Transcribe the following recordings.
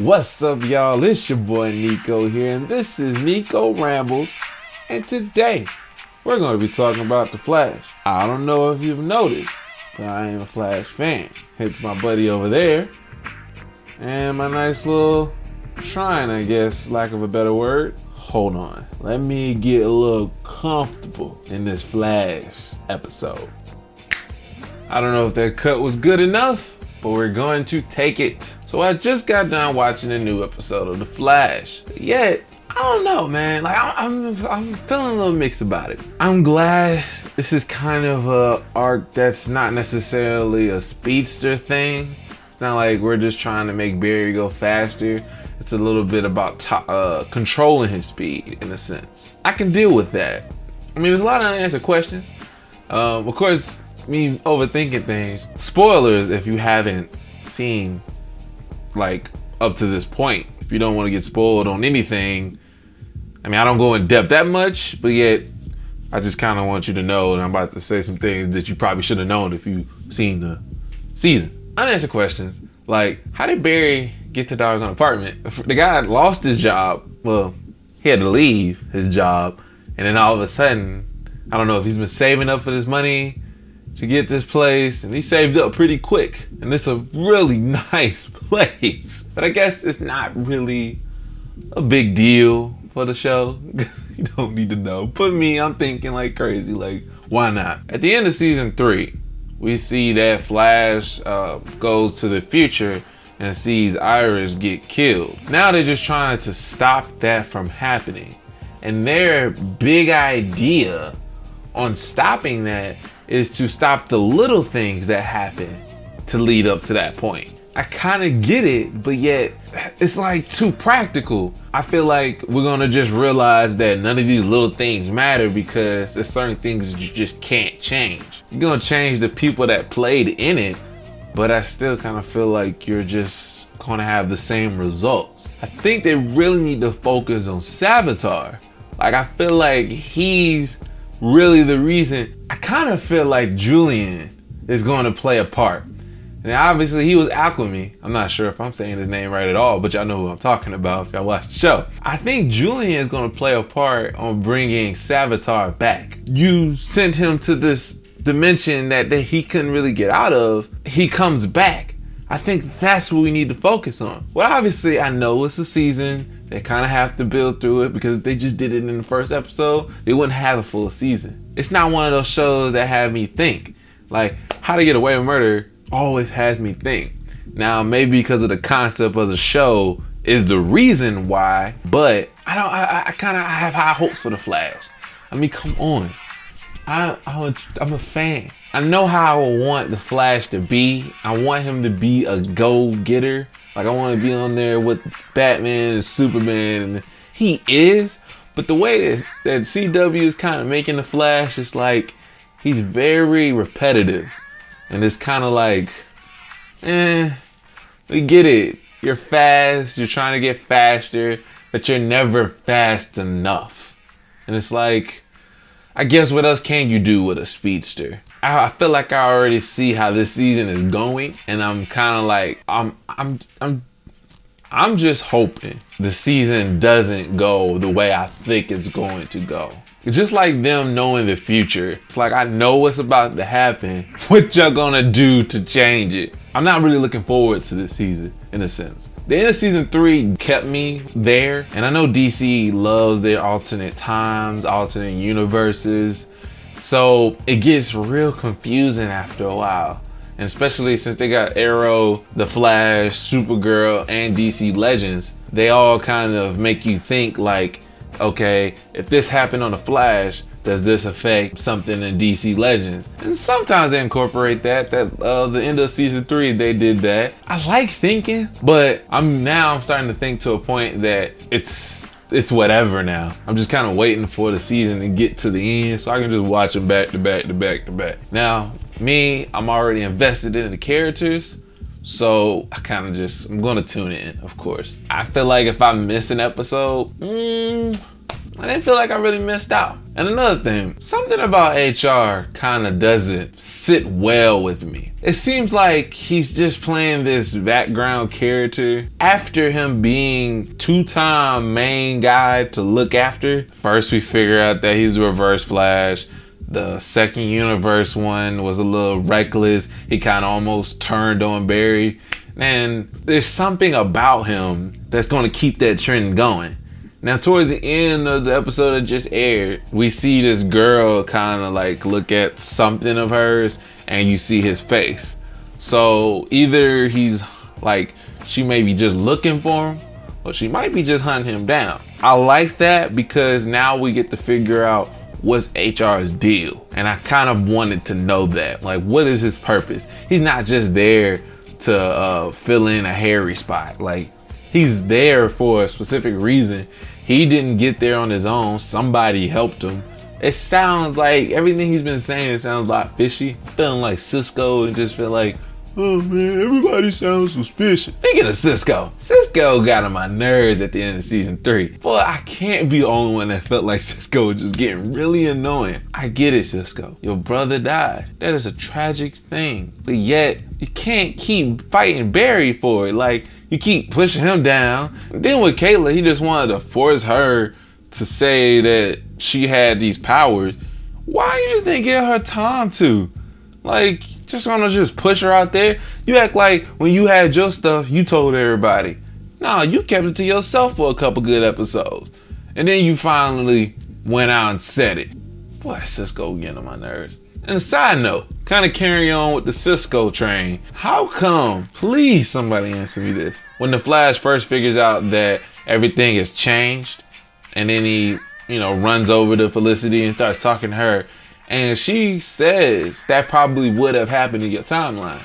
What's up, y'all? It's your boy Nico here, and this is Nico Rambles. And today, we're going to be talking about The Flash. I don't know if you've noticed, but I am a Flash fan. It's my buddy over there, and my nice little shrine, I guess, lack of a better word. Hold on. Let me get a little comfortable in this Flash episode. I don't know if that cut was good enough, but we're going to take it. So I just got done watching a new episode of The Flash. Yet, I don't know, man. Like I'm feeling a little mixed about it. I'm glad this is kind of a arc that's not necessarily a speedster thing. It's not like we're just trying to make Barry go faster. It's a little bit about controlling his speed in a sense. I can deal with that. I mean, there's a lot of unanswered questions. Of course, me overthinking things. Spoilers if you haven't seen like up to this point. If you don't want to get spoiled on anything, I mean, I don't go in depth that much, but yet I just kind of want you to know, and I'm about to say some things that you probably should have known if you've seen the season. Unanswered questions like, how did Barry get to the doggone apartment? The guy lost his job. Well, he had to leave his job, and then all of a sudden, I don't know if he's been saving up for this money to get this place, and he saved up pretty quick, and it's a really nice place. But I guess it's not really a big deal for the show. You don't need to know. But me, I'm thinking like crazy, like why not? At the end of season 3, we see that Flash goes to the future and sees Iris get killed. Now they're just trying to stop that from happening, and their big idea on stopping that is to stop the little things that happen to lead up to that point. I kind of get it, but yet it's like too practical. I feel like we're gonna just realize that none of these little things matter because there's certain things that you just can't change. You're gonna change the people that played in it, but I still kind of feel like you're just gonna have the same results. I think they really need to focus on Savitar. Like, I feel like he's really the reason. I kind of feel like Julian is going to play a part. And obviously he was Aquaman. I'm not sure if I'm saying his name right at all, but y'all know who I'm talking about if y'all watch the show. I think Julian is going to play a part on bringing Savitar back. You sent him to this dimension that he couldn't really get out of. He comes back. I think that's what we need to focus on. Well, obviously I know it's a season. They kind of have to build through it because they just did it in the first episode. They wouldn't have a full season. It's not one of those shows that have me think. Like, How to Get Away with Murder always has me think. Now, maybe because of the concept of the show is the reason why, but I have high hopes for The Flash. I mean, come on. I'm a fan. I know how I want The Flash to be. I want him to be a go-getter. Like, I want to be on there with Batman and Superman, and he is. But the way that CW is kind of making The Flash is like, he's very repetitive. And it's kind of like, we get it. You're fast, you're trying to get faster, but you're never fast enough. And it's like, I guess what else can you do with a speedster? I feel like I already see how this season is going, and I'm kind of like, I'm just hoping the season doesn't go the way I think it's going to go. Just like them knowing the future. It's like, I know what's about to happen. What y'all gonna do to change it? I'm not really looking forward to this season, in a sense. The end of season 3 kept me there, and I know DC loves their alternate times, alternate universes, so it gets real confusing after a while. And especially since they got Arrow, The Flash, Supergirl, and DC Legends, they all kind of make you think like, okay, if this happened on The Flash, does this affect something in DC Legends? And sometimes they incorporate that the end of season 3, they did that. I like thinking, but I'm starting to think to a point that it's whatever now. I'm just kind of waiting for the season to get to the end so I can just watch them back to back to back to back. Now, me, I'm already invested in the characters, so I'm gonna tune in, of course. I feel like if I miss an episode, I didn't feel like I really missed out. And another thing, something about HR kind of doesn't sit well with me. It seems like he's just playing this background character after him being two-time main guy to look after. First, we figure out that he's the Reverse Flash. The second universe one was a little reckless. He kind of almost turned on Barry. And there's something about him that's going to keep that trend going. Now, towards the end of the episode that just aired, we see this girl kind of like look at something of hers and you see his face. So either he's like, she may be just looking for him or she might be just hunting him down. I like that because now we get to figure out what's HR's deal. And I kind of wanted to know that. Like, what is his purpose? He's not just there to fill in a hairy spot. Like, he's there for a specific reason. He didn't get there on his own. Somebody helped him. It sounds like everything he's been saying sounds a lot fishy. Feeling like Cisco and just feel like, oh man, everybody sounds suspicious. Speaking of Cisco got on my nerves at the end of season 3. Boy, I can't be the only one that felt like Cisco was just getting really annoying. I get it, Cisco. Your brother died. That is a tragic thing. But yet, you can't keep fighting Barry for it. Like, you keep pushing him down. And then with Kayla, he just wanted to force her to say that she had these powers. Why you just didn't give her time to? Like, just gonna just push her out there? You act like when you had your stuff, you told everybody. No, you kept it to yourself for a couple good episodes. And then you finally went out and said it. Boy, Cisco getting on my nerves. And a side note, kind of carrying on with the Cisco train. How come, please somebody answer me this, when the Flash first figures out that everything has changed, and then he, runs over to Felicity and starts talking to her, and she says that probably would have happened in your timeline.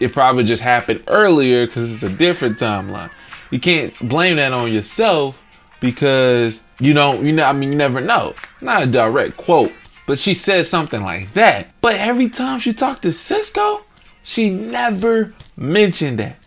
It probably just happened earlier because it's a different timeline. You can't blame that on yourself because you never know. Not a direct quote, but she said something like that. But every time she talked to Cisco, she never mentioned that.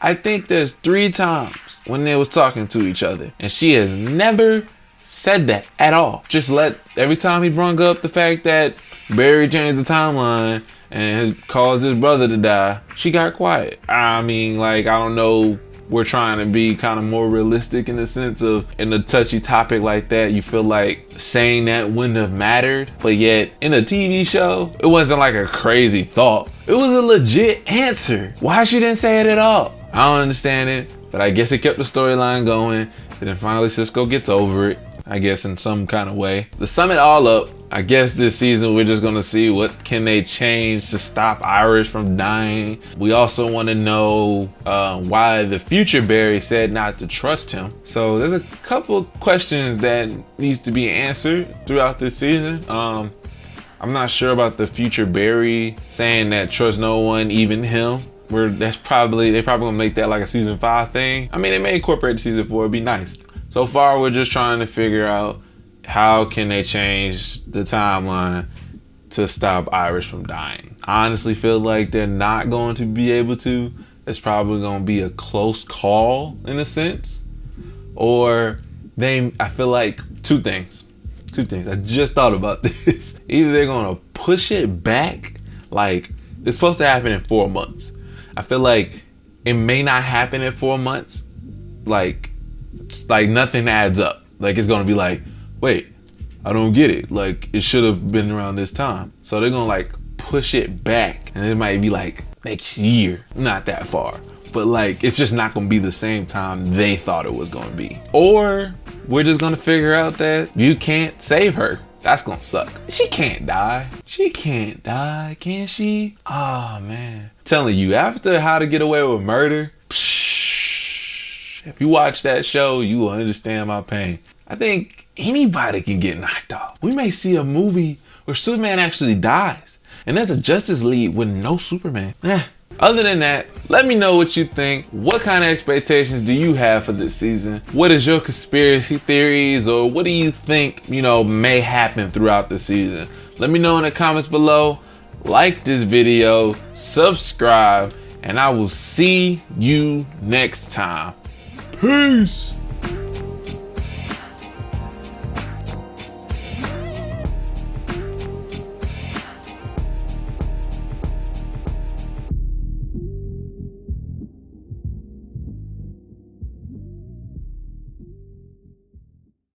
I think there's 3 times when they was talking to each other, and she has never said that at all. Just every time he brung up the fact that Barry changed the timeline and caused his brother to die, she got quiet. I don't know. We're trying to be kind of more realistic in the sense of, in a touchy topic like that, you feel like saying that wouldn't have mattered. But yet, in a TV show, it wasn't like a crazy thought. It was a legit answer. Why she didn't say it at all? I don't understand it, but I guess it kept the storyline going. And then finally Cisco gets over it, I guess, in some kind of way. To sum it all up, I guess this season we're just gonna see what can they change to stop Iris from dying. We also want to know why the future Barry said not to trust him. So there's a couple questions that needs to be answered throughout this season. I'm not sure about the future Barry saying that trust no one, even him. They're probably gonna make that like a season 5 thing. I mean, they may incorporate the season 4, it'd be nice. So far, we're just trying to figure out how can they change the timeline to stop Iris from dying. I honestly feel like they're not going to be able to. It's probably going to be a close call in a sense. Or I feel like two things. I just thought about this. Either they're going to push it back, like it's supposed to happen in 4 months. I feel like it may not happen in 4 months. Like nothing adds up. Like it's gonna be like, wait, I don't get it. Like it should have been around this time. So they're gonna like push it back, and it might be like next year. Not that far, but like it's just not gonna be the same time they thought it was gonna be. Or we're just gonna figure out that you can't save her. That's gonna suck. She can't die. She can't die, can she? Oh man. Telling you, after How to Get Away with Murder, if you watch that show, you will understand my pain. I think anybody can get knocked off. We may see a movie where Superman actually dies, and there's a Justice League with no Superman. Other than that, let me know what you think. What kind of expectations do you have for this season? What is your conspiracy theories, or what do you think, may happen throughout the season? Let me know in the comments below. Like this video, subscribe, and I will see you next time. Peace.